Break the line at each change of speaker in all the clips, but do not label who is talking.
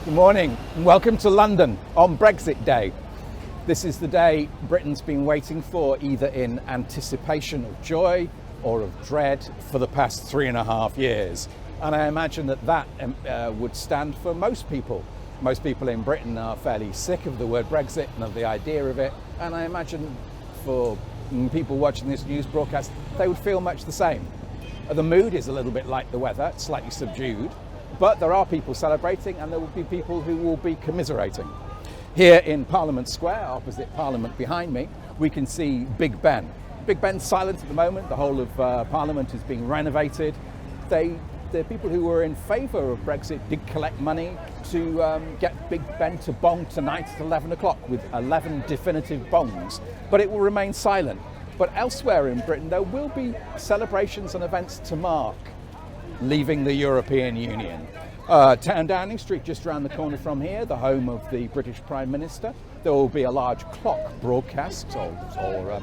Good morning and welcome to London on Brexit Day. This is the day Britain's been waiting for, either in anticipation of joy or of dread for the past 3.5 years. And I imagine that would stand for most people. Most people in Britain are fairly sick of the word Brexit and of the idea of it. And I imagine for people watching this news broadcast, they would feel much the same. The mood is a little bit like the weather, slightly subdued. But there are people celebrating and there will be people who will be commiserating. Here in Parliament Square, opposite Parliament behind me, we can see Big Ben. Big Ben's silent at the moment. The whole of Parliament is being renovated. The people who were in favour of Brexit did collect money to get Big Ben to bong tonight at 11 o'clock with 11 definitive bongs. But it will remain silent. But elsewhere in Britain, there will be celebrations and events to mark leaving the European Union. Town Downing Street, just around the corner from here, the home of the British Prime Minister, there will be a large clock broadcast or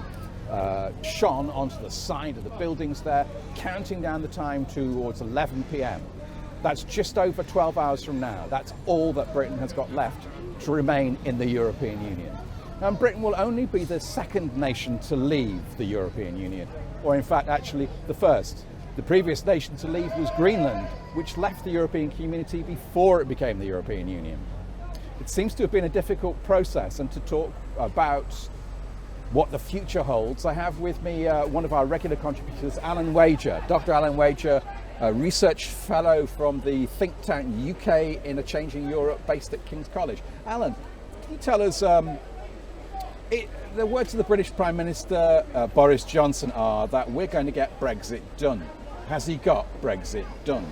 shone onto the side of the buildings there, counting down the time towards 11 p.m. That's just over 12 hours from now. That's all that Britain has got left to remain in the European Union. And Britain will only be the second nation to leave the European Union, or in fact actually the first. The previous nation to leave was Greenland, which left the European community before it became the European Union. It seems to have been a difficult process, and to talk about what the future holds, I have with me one of our regular contributors, Alan Wager. Dr. Alan Wager, a research fellow from the think tank UK in a Changing Europe based at King's College. Alan, can you tell us, the words of the British Prime Minister Boris Johnson are that we're going to get Brexit done. Has he got Brexit done?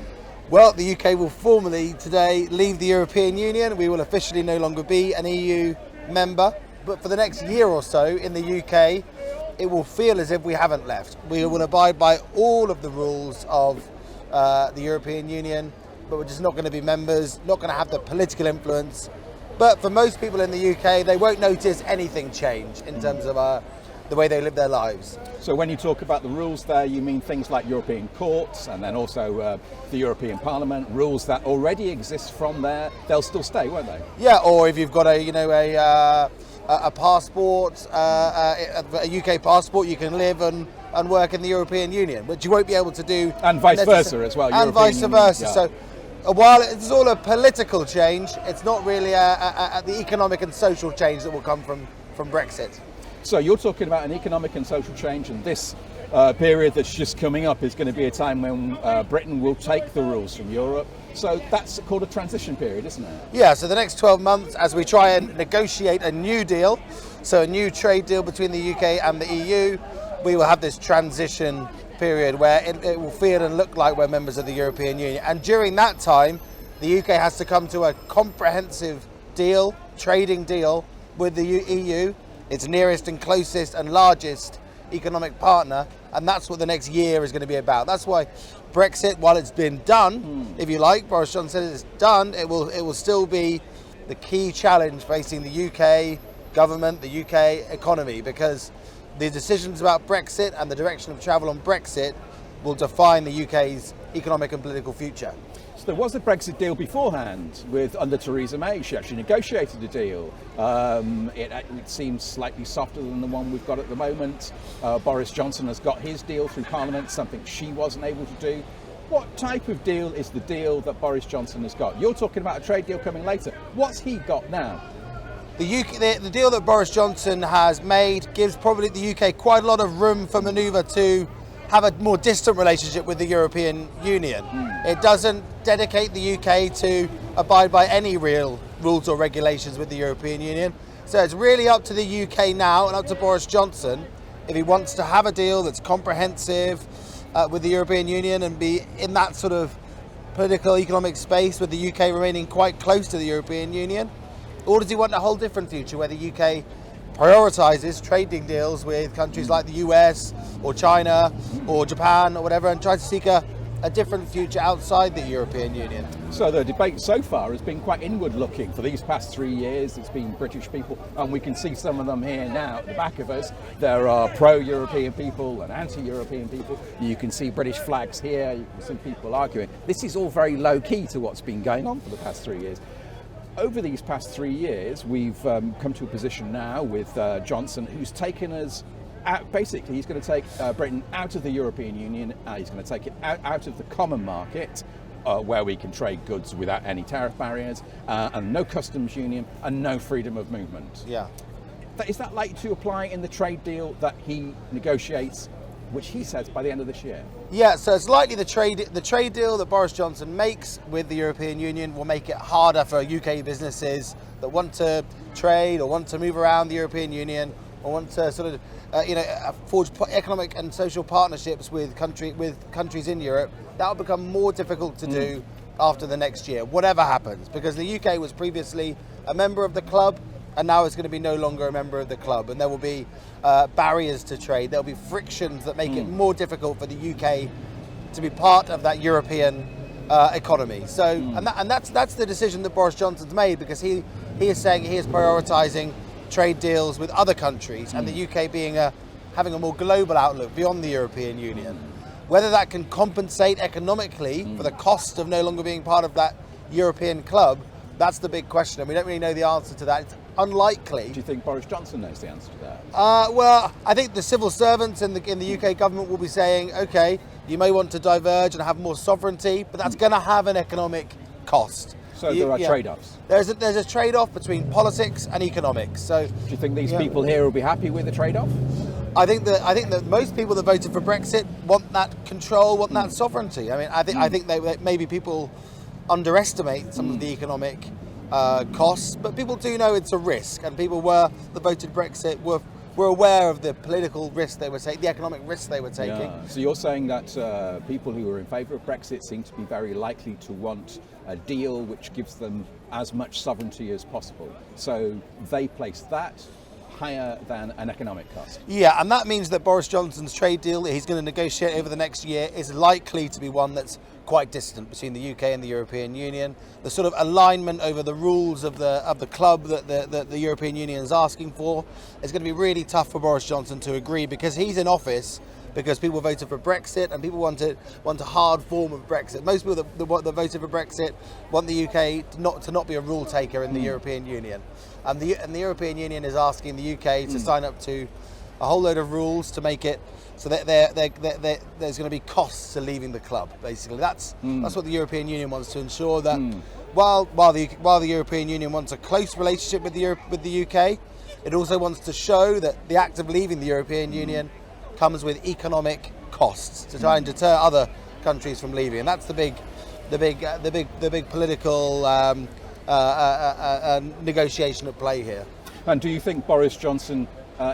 Well, the UK will formally today leave the European Union. We will officially no longer be an EU member. But for the next year or so in the UK, it will feel as if we haven't left. We will abide by all of the rules of the European Union, but we're just not going to be members, not going to have the political influence. But for most people in the UK, they won't notice anything change in terms of the way they live their lives.
So when you talk about the rules there, you mean things like European courts and then also the European Parliament, rules that already exist from there, they'll still stay, won't they?
Yeah, or if you've got a passport, a UK passport, you can live and work in the European Union, which you won't be able to do.
And vice versa as well.
And vice versa. Yeah. So while it's all a political change, it's not really the economic and social change that will come from Brexit.
So you're talking about an economic and social change, and this period that's just coming up is going to be a time when Britain will take the rules from Europe. So that's called a transition period, isn't it?
Yeah, so the next 12 months as we try and negotiate a new deal, so a new trade deal between the UK and the EU, we will have this transition period where it will feel and look like we're members of the European Union. And during that time, the UK has to come to a comprehensive deal, trading deal with the EU, its nearest and closest and largest economic partner, and that's what the next year is going to be about. That's why Brexit, while it's been done, if you like, Boris Johnson said it's done, it will still be the key challenge facing the UK government, the UK economy, because the decisions about Brexit and the direction of travel on Brexit will define the UK's economic and political future.
So there was a Brexit deal beforehand under Theresa May. She actually negotiated a deal. It seems slightly softer than the one we've got at the moment. Boris Johnson has got his deal through Parliament, something she wasn't able to do. What type of deal is the deal that Boris Johnson has got? You're talking about a trade deal coming later. What's he got now?
The deal that Boris Johnson has made gives probably the UK quite a lot of room for manoeuvre to have a more distant relationship with the European Union. It doesn't dedicate the UK to abide by any real rules or regulations with the European Union. So it's really up to the UK now and up to Boris Johnson if he wants to have a deal that's comprehensive with the European Union and be in that sort of political economic space with the UK remaining quite close to the European Union. Or does he want a whole different future where the UK prioritises trading deals with countries like the US or China or Japan or whatever and try to seek a different future outside the European Union?
So the debate so far has been quite inward looking for these past 3 years. It's been British people, and we can see some of them here now at the back of us. There are pro-European people and anti-European people. You can see British flags here, you can see people arguing. This is all very low key to what's been going on for the past 3 years. over these past 3 years, we've come to a position now with Johnson, who's taken us out. Basically, he's going to take Britain out of the European Union. He's going to take it out of the common market, where we can trade goods without any tariff barriers, and no customs union, and no freedom of movement.
Yeah.
Is that likely to apply in the trade deal that he negotiates, which he says by the end of this year?
Yeah, so it's likely the trade deal that Boris Johnson makes with the European Union will make it harder for UK businesses that want to trade or want to move around the European Union or want to sort of forge economic and social partnerships with countries in Europe. That will become more difficult to do after the next year, whatever happens, because the UK was previously a member of the club, and now it's going to be no longer a member of the club, and there will be barriers to trade. There will be frictions that make it more difficult for the UK to be part of that European economy. So, and that's the decision that Boris Johnson's made, because he is saying he is prioritising trade deals with other countries, and the UK having a more global outlook beyond the European Union. Whether that can compensate economically for the cost of no longer being part of that European club, that's the big question, and we don't really know the answer to that. It's unlikely.
Do you think Boris Johnson knows the answer to that?
Well, I think the civil servants in the UK government will be saying, okay, you may want to diverge and have more sovereignty, but that's going to have an economic cost.
So there are trade-offs.
There's a trade-off between politics and economics. So
do you think these people here will be happy with the trade-off?
I think that most people that voted for Brexit want that control, want that sovereignty. I mean, I think that maybe people underestimate some of the economic costs, but people do know it's a risk, and people that voted Brexit were aware of the political risk they were taking, the economic risk they were taking.
Yeah. So you're saying that people who are in favour of Brexit seem to be very likely to want a deal which gives them as much sovereignty as possible. So they place that higher than an economic cost.
Yeah, and that means that Boris Johnson's trade deal that he's going to negotiate over the next year is likely to be one that's quite distant between the UK and the European Union. The sort of alignment over the rules of the club that the European Union is asking for is going to be really tough for Boris Johnson to agree, because he's in office because people voted for Brexit and people want a hard form of Brexit. Most people that voted for Brexit want the UK to not be a rule taker in the European Union. And the European Union is asking the UK to sign up to a whole load of rules to make it so that there's going to be costs to leaving the club. Basically, that's what the European Union wants to ensure, that while the European Union wants a close relationship with the UK, it also wants to show that the act of leaving the European Union comes with economic costs to try and deter other countries from leaving, and that's the big political negotiation at play here.
And do you think Boris Johnson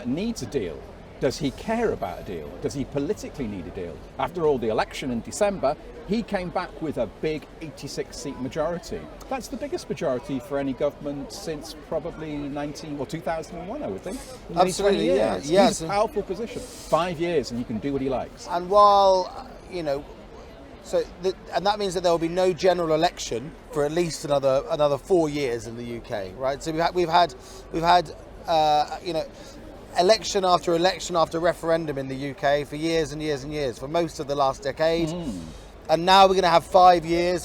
needs a deal? Does he care about a deal? Does he politically need a deal? After all, the election in December, he came back with a big 86-seat majority. That's the biggest majority for any government since probably 2001, I would think.
Absolutely, yeah.
He's a powerful position. 5 years and he can do what he likes.
And while, and that means that there will be no general election for at least another 4 years in the UK, right? So we've had election after election after referendum in the UK for years and years and years, for most of the last decade. And now we're going to have 4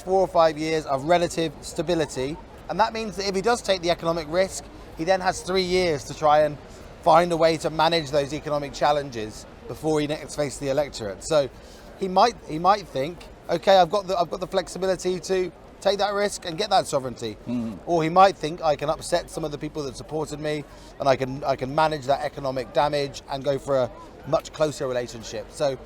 or 5 years of relative stability. And that means that if he does take the economic risk, he then has 3 years to try and find a way to manage those economic challenges before he next faces the electorate. So he might think, okay, I've got the flexibility to take that risk and get that sovereignty. Or he might think, I can upset some of the people that supported me, and I can manage that economic damage and go for a much closer relationship. So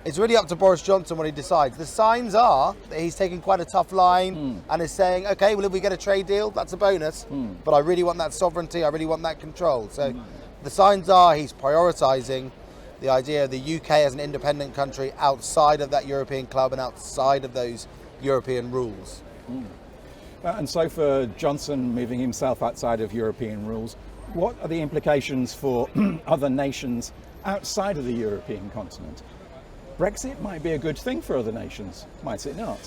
it's really up to Boris Johnson what he decides. The signs are that he's taking quite a tough line and is saying, okay, well, if we get a trade deal, that's a bonus, but I really want that sovereignty, I really want that control. So the signs are he's prioritising the idea of the UK as an independent country outside of that European club and outside of those European rules.
And so for Johnson moving himself outside of European rules, what are the implications for other nations outside of the European continent? Brexit might be a good thing for other nations, might it not?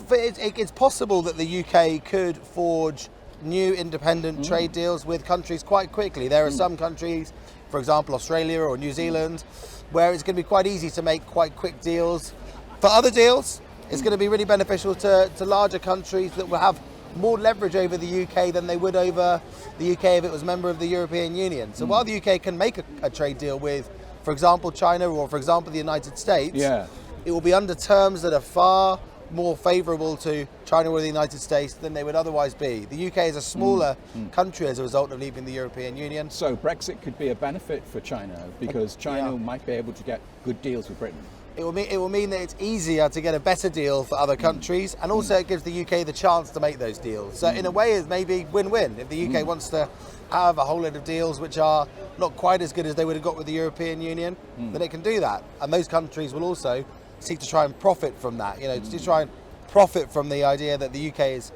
It's possible that the UK could forge new independent trade deals with countries quite quickly. There are some countries, for example Australia or New Zealand, where it's going to be quite easy to make quite quick deals. For other deals, It's going to be really beneficial to larger countries that will have more leverage over the UK than they would over the UK if it was a member of the European Union. So while the UK can make a trade deal with, for example, China or, for example, the United States, it will be under terms that are far more favourable to China or the United States than they would otherwise be. The UK is a smaller country as a result of leaving the European Union.
So Brexit could be a benefit for China because China might be able to get good deals with Britain.
It will mean that it's easier to get a better deal for other countries, and also it gives the UK the chance to make those deals. So in a way, it's maybe win-win. If the UK wants to have a whole load of deals which are not quite as good as they would have got with the European Union, then it can do that. And those countries will also seek to try and profit from that, to try and profit from the idea that the UK is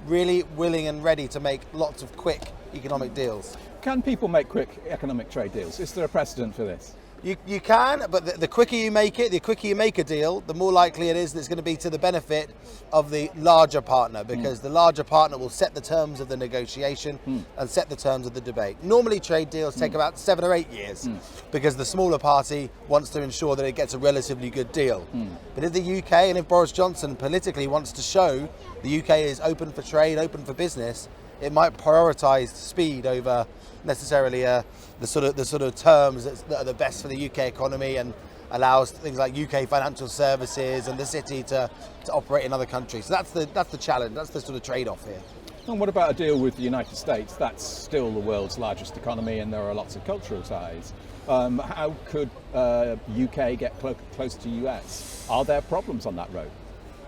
really willing and ready to make lots of quick economic deals.
Can people make quick economic trade deals? Is there a precedent for this?
You can, but the quicker you make it, the quicker you make a deal, the more likely it is that it's going to be to the benefit of the larger partner, because the larger partner will set the terms of the negotiation and set the terms of the debate. Normally trade deals take about 7 or 8 years because the smaller party wants to ensure that it gets a relatively good deal. But if the UK and if Boris Johnson politically wants to show the UK is open for trade, open for business, it might prioritise speed over necessarily the sort of terms that are the best for the UK economy and allows things like UK financial services and the city to operate in other countries. So that's the challenge. That's the sort of trade-off here.
And what about a deal with the United States? That's still the world's largest economy, and there are lots of cultural ties. How could UK get close to US? Are there problems on that road?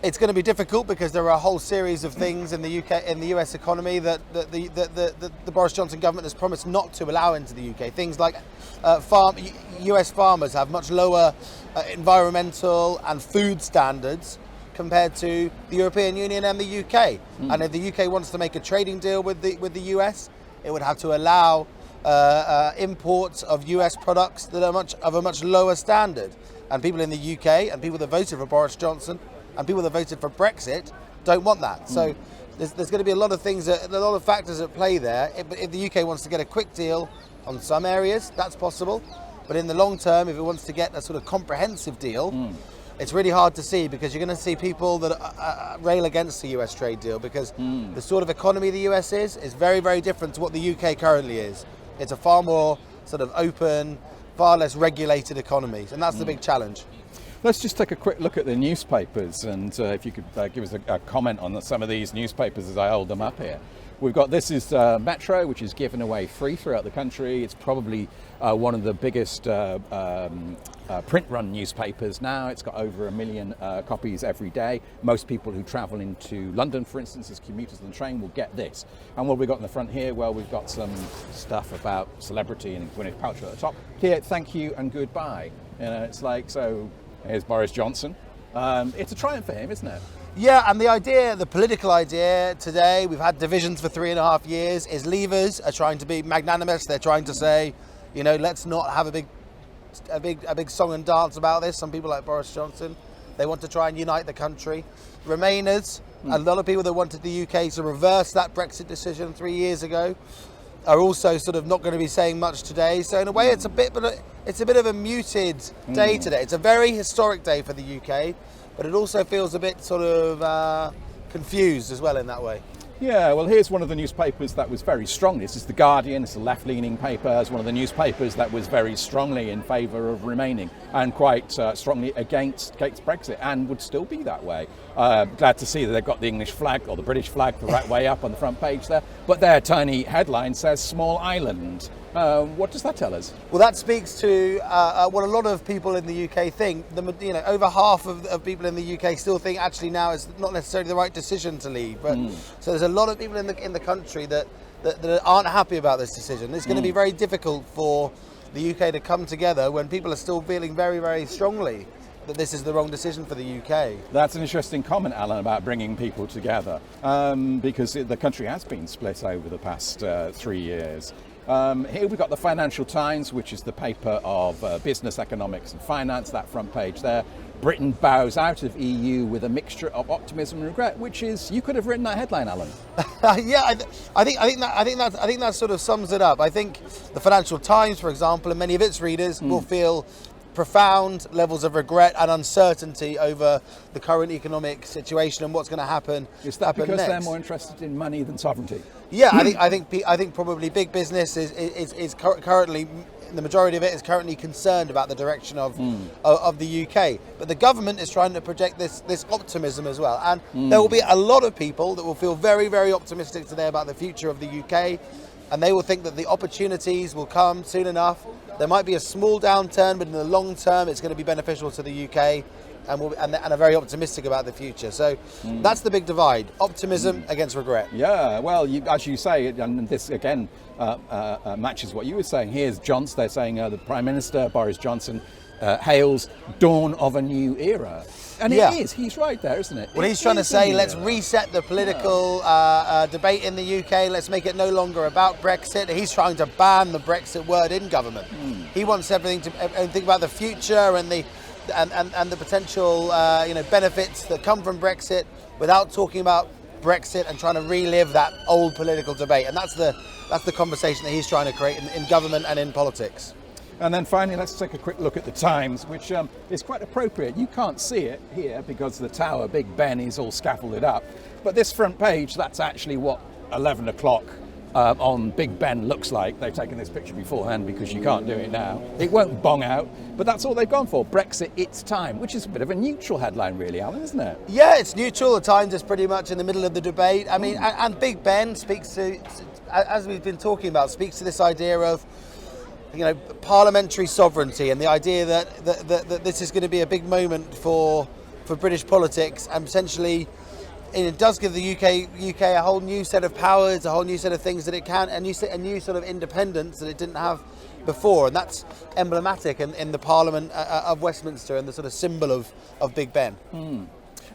It's going to be difficult because there are a whole series of things in the US economy that the Boris Johnson government has promised not to allow into the UK. Things like US farmers have much lower environmental and food standards compared to the European Union and the UK. And if the UK wants to make a trading deal with the US, it would have to allow imports of US products that are of a much lower standard. And people in the UK and people that voted for Boris Johnson and people that voted for Brexit don't want that. So there's going to be a lot of factors at play there. If the UK wants to get a quick deal on some areas, that's possible. But in the long term, if it wants to get a sort of comprehensive deal, it's really hard to see, because you're going to see people that rail against the US trade deal, because the sort of economy the US is very, very different to what the UK currently is. It's a far more sort of open, far less regulated economy, and that's the big challenge.
Let's just take a quick look at the newspapers, and if you could give us a comment on some of these newspapers as I hold them up here. We've got, this is Metro, which is given away free throughout the country. It's probably one of the biggest print run newspapers now. It's got over 1 million copies every day. Most people who travel into London, for instance, as commuters on the train, will get this. And what we've got in the front here, well, we've got some stuff about celebrity and Gwyneth Paltrow at the top. Here, thank you and goodbye. It's like, so here's Boris Johnson. It's a triumph for him, isn't it?
Yeah, and the political idea today, we've had divisions for 3.5 years, is leavers are trying to be magnanimous. They're trying to say, let's not have a big song and dance about this. Some people like Boris Johnson, they want to try and unite the country. Remainers, a lot of people that wanted the UK to reverse that Brexit decision 3 years ago, are also sort of not going to be saying much today. So in a way, it's a bit of a muted day today. It's a very historic day for the UK, but it also feels a bit sort of confused as well in that way.
Yeah, well, here's one of the newspapers that was very strong. This is The Guardian. It's a left-leaning paper. It's one of the newspapers that was very strongly in favour of remaining and quite strongly against Brexit, and would still be that way. Glad to see that they've got the English flag or the British flag the right way up on the front page there, but their tiny headline says small island. What does that tell us? Well,
that speaks to what a lot of people in the UK think. Over half of people in the UK still think actually now is not necessarily the right decision to leave. But so there's a lot of people in the country that aren't happy about this decision. It's going to be very difficult for the UK to come together when people are still feeling very, very strongly that this is the wrong decision for the UK.
That's an interesting comment, Alan, about bringing people together, because the country has been split over the past 3 years. Here we've got the Financial Times, which is the paper of business, economics and finance, that front page there. Britain bows out of EU with a mixture of optimism and regret, which is, you could have written that headline, Alan.
Yeah, I think that sort of sums it up. I think the Financial Times, for example, and many of its readers will feel profound levels of regret and uncertainty over the current economic situation and what's going to happen.
Is that because
next.
they're more interested in money than sovereignty?
Yeah, I think probably big business is currently, the majority of it is currently concerned about the direction of the UK. But the government is trying to project this optimism as well, and there will be a lot of people that will feel very, very optimistic today about the future of the UK. And they will think that the opportunities will come soon enough. There might be a small downturn, but in the long term, it's going to be beneficial to the UK, and are very optimistic about the future. So that's the big divide: optimism against regret.
Yeah, well, as you say, and this again matches what you were saying. Here's Johnson. They're saying the Prime Minister Boris Johnson hails dawn of a new era. And it is. He's right there, isn't it?
Well, he's trying to say, let's reset the political debate in the UK. Let's make it no longer about Brexit. He's trying to ban the Brexit word in government. He wants everything to think about the future and the potential benefits that come from Brexit without talking about Brexit and trying to relive that old political debate. And that's the conversation that he's trying to create in government and in politics.
And then finally, let's take a quick look at the Times, which is quite appropriate. You can't see it here because the tower, Big Ben, is all scaffolded up. But this front page, that's actually what 11 o'clock on Big Ben looks like. They've taken this picture beforehand because you can't do it now. It won't bong out, but that's all they've gone for. Brexit, it's time, which is a bit of a neutral headline, really, Alan, isn't it?
Yeah, it's neutral. The Times is pretty much in the middle of the debate. I mean, and Big Ben speaks to, as we've been talking about, speaks to this idea of parliamentary sovereignty and the idea that this is going to be a big moment for British politics, and potentially it does give the UK a whole new set of powers, a whole new set of things that it can, a new sort of independence that it didn't have before, and that's emblematic in the Parliament of Westminster and the sort of symbol of Big Ben.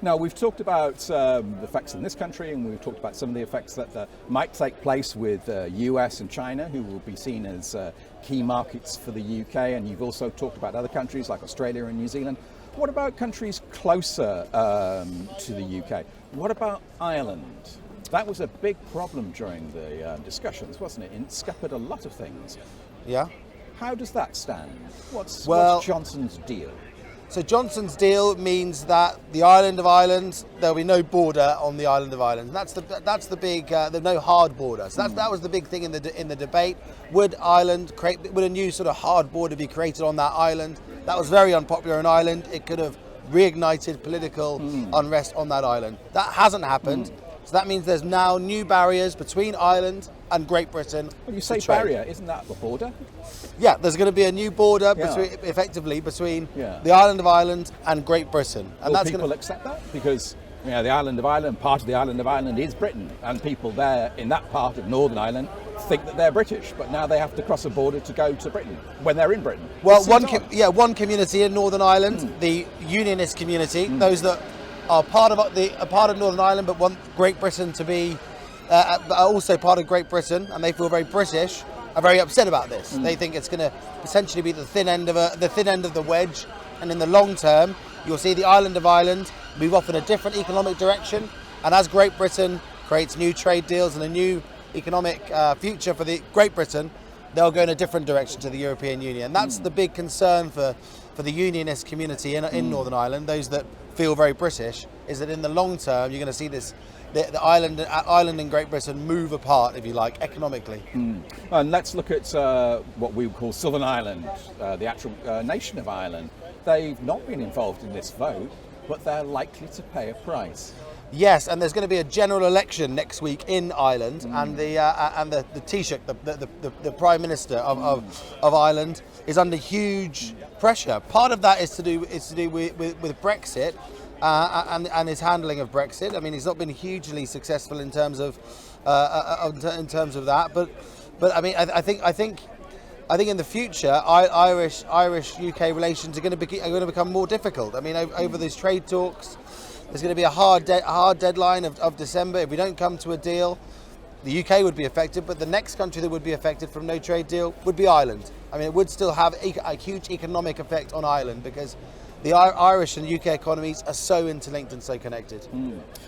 Now, we've talked about the effects in this country, and we've talked about some of the effects that might take place with US and China, who will be seen as key markets for the UK, and you've also talked about other countries like Australia and New Zealand. What about countries closer to the UK? What about Ireland? That was a big problem during the discussions, wasn't it? It scuppered a lot of things.
Yeah.
How does that stand? What's Johnson's deal?
So Johnson's deal means that the island of Ireland, there'll be no border on the island of Ireland. That's the big. There's no hard border. So that was the big thing in the debate. Would a new sort of hard border be created on that island? That was very unpopular in Ireland. It could have reignited political unrest on that island. That hasn't happened. So that means there's now new barriers between Ireland and Great Britain.
When you say barrier, isn't that the border?
Yeah, there's going to be a new border effectively between the island of Ireland and Great Britain. And
Will people accept that? Because the island of Ireland, part of the island of Ireland is Britain, and people there in that part of Northern Ireland think that they're British, but now they have to cross a border to go to Britain when they're in Britain.
Well, one community in Northern Ireland, the Unionist community, those that are part of Northern Ireland but want Great Britain to be are also part of Great Britain, and they feel very British, are very upset about this. They think it's going to potentially be the thin end of the wedge, and in the long term, you'll see the island of Ireland move off in a different economic direction. And as Great Britain creates new trade deals and a new economic future for the Great Britain, they'll go in a different direction to the European Union. That's the big concern for the Unionist community in Northern Ireland. Those that feel very British, is that in the long term you're going to see the island and Great Britain move apart, if you like, economically.
And let's look at what we would call Southern Ireland, the actual nation of Ireland. They've not been involved in this vote, but they're likely to pay a price.
Yes, and there's going to be a general election next week in Ireland, and the Taoiseach, the Prime Minister of Ireland, is under huge pressure. Part of that is to do with Brexit and his handling of Brexit. I mean, he's not been hugely successful in terms of that, but I mean, I think in the future, Irish UK relations are going to become more difficult. I mean, over these trade talks, there's going to be a hard deadline of December. If we don't come to a deal, the UK would be affected, but the next country that would be affected from no trade deal would be Ireland. I mean, it would still have a huge economic effect on Ireland because the Irish and UK economies are so interlinked and so connected.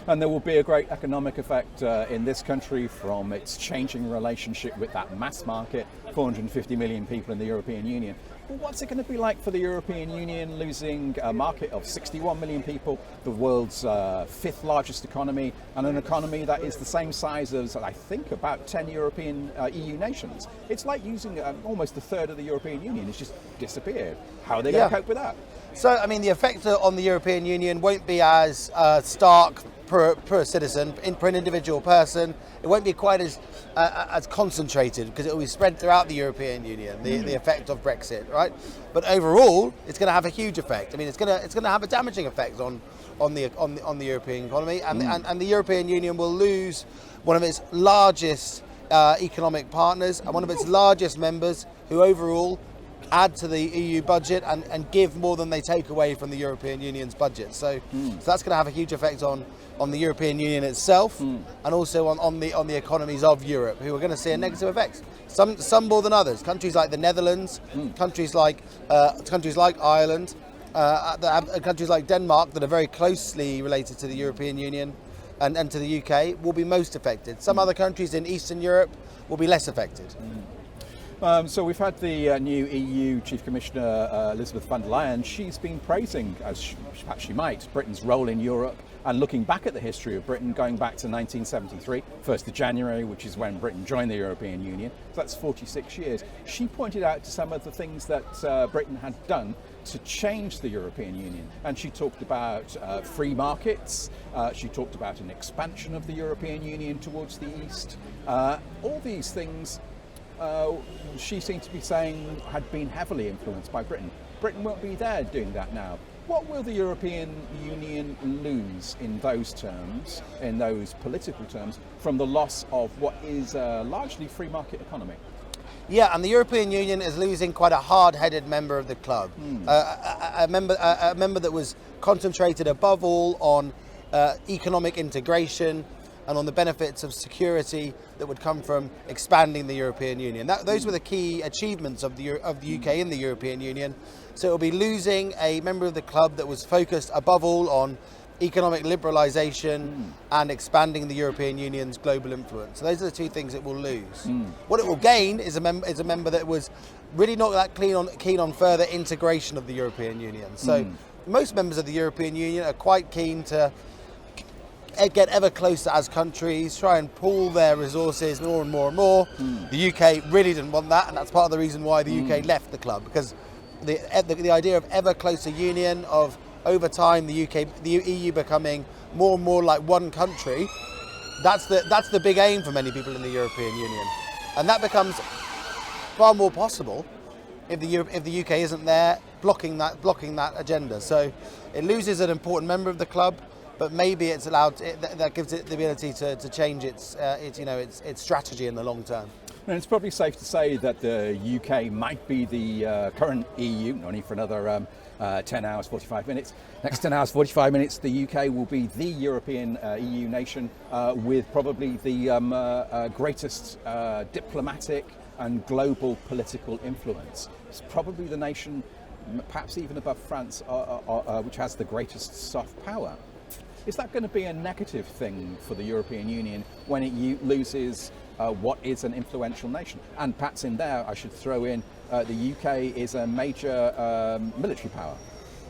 And there will be a great economic effect in this country from its changing relationship with that mass market, 450 million people in the European Union. Well, what's it going to be like for the European Union, losing a market of 61 million people, the world's fifth largest economy, and an economy that is the same size as, I think, about 10 European EU nations? It's like using almost a third of the European Union. It's just disappeared. How are they going to cope with that?
So, I mean, the effect on the European Union won't be as stark per citizen, per an individual person. It won't be quite as concentrated because it will be spread throughout the European Union, the effect of Brexit, right? But overall, it's going to have a huge effect. I mean, it's going to have a damaging effect on the European economy, and the European Union will lose one of its largest economic partners and one of its largest members, who overall add to the EU budget and give more than they take away from the European Union's budget. So that's going to have a huge effect on the European Union itself, and also on the economies of Europe, who are going to see a negative effect. Some more than others. Countries like the Netherlands, countries like Ireland, countries like Denmark, that are very closely related to the European Union and to the UK, will be most affected. Some other countries in Eastern Europe will be less affected.
So we've had the new EU Chief Commissioner Elizabeth von der Leyen. She's been praising, as perhaps she might, Britain's role in Europe, and looking back at the history of Britain, going back to 1973, 1st of January, which is when Britain joined the European Union. So that's 46 years. She pointed out to some of the things that Britain had done to change the European Union. And she talked about free markets. She talked about an expansion of the European Union towards the east. All these things she seemed to be saying had been heavily influenced by Britain. Britain won't be there doing that now. What will the European Union lose in those terms, in those political terms, from the loss of what is a largely free market economy?
Yeah, and the European Union is losing quite a hard-headed member of the club, a member that was concentrated above all on economic integration and on the benefits of security that would come from expanding the European Union. Those were the key achievements of the UK in the European Union. So it will be losing a member of the club that was focused above all on economic liberalisation and expanding the European Union's global influence. So those are the two things it will lose. What it will gain is a member that was really not that keen on further integration of the European Union. So most members of the European Union are quite keen to get ever closer as countries, try and pool their resources more and more and more. The UK really didn't want that, and that's part of the reason why the UK left the club, because the idea of ever closer union, of over time the EU becoming more and more like one country, that's the big aim for many people in the European Union, and that becomes far more possible if the UK isn't there blocking that agenda. So it loses an important member of the club, but maybe it's that gives it the ability to change its strategy in the long term.
And it's probably safe to say that the UK might be the current EU, only for another 10 hours, 45 minutes. Next 10 hours, 45 minutes, the UK will be the European EU nation with probably the greatest diplomatic and global political influence. It's probably the nation, perhaps even above France, which has the greatest soft power. Is that going to be a negative thing for the European Union when it loses what is an influential nation? And perhaps in there, I should throw in the UK is a major military power.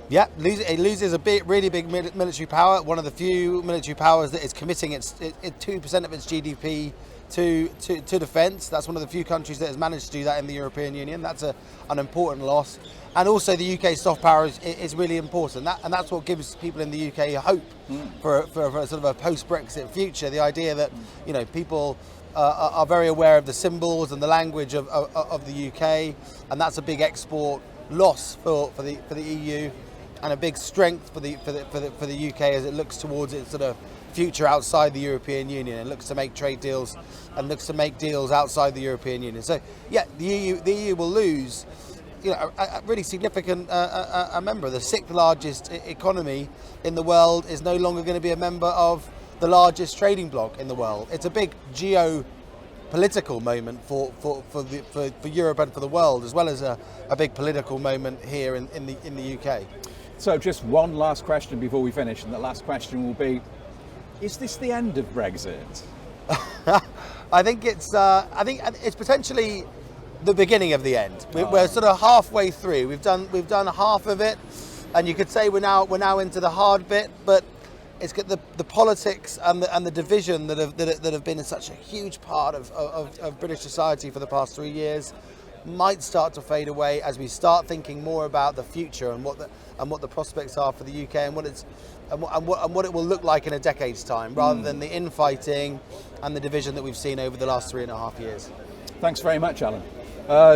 Yeah, it loses a really big military power. One of the few military powers that is committing 2% of its GDP to defence. That's one of the few countries that has managed to do that in the European Union. That's an important loss. And also the UK soft power is really important. And that's what gives people in the UK hope for a sort of a post-Brexit future. The idea that people are very aware of the symbols and the language of the UK, and that's a big export loss for the EU, and a big strength for the UK as it looks towards its sort of future outside the European Union and looks to make trade deals and looks to make deals outside the European Union. So yeah, the EU will lose a really significant a member. The sixth largest economy in the world is no longer going to be a member of the largest trading bloc in the world. It's a big geopolitical moment for Europe and for the world, as well as a big political moment here in the UK.
So just one last question before we finish, and the last question will be, is this the end of Brexit?
I think it's potentially the beginning of the end. We're sort of halfway through. We've done half of it, and you could say we're now into the hard bit. But it's got the politics and the division that have been such a huge part of British society for the past 3 years might start to fade away as we start thinking more about the future and what the prospects are for the UK and what it will look like in a decade's time, rather than the infighting and the division that we've seen over the last 3.5 years.
Thanks very much, Alan.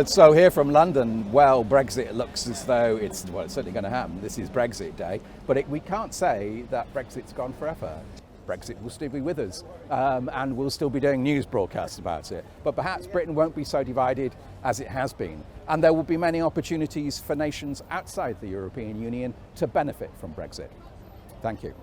So here from London, well, Brexit looks as though it's certainly going to happen. This is Brexit Day, but we can't say that Brexit's gone forever. Brexit will still be with us, and we'll still be doing news broadcasts about it. But perhaps Britain won't be so divided as it has been, and there will be many opportunities for nations outside the European Union to benefit from Brexit. Thank you.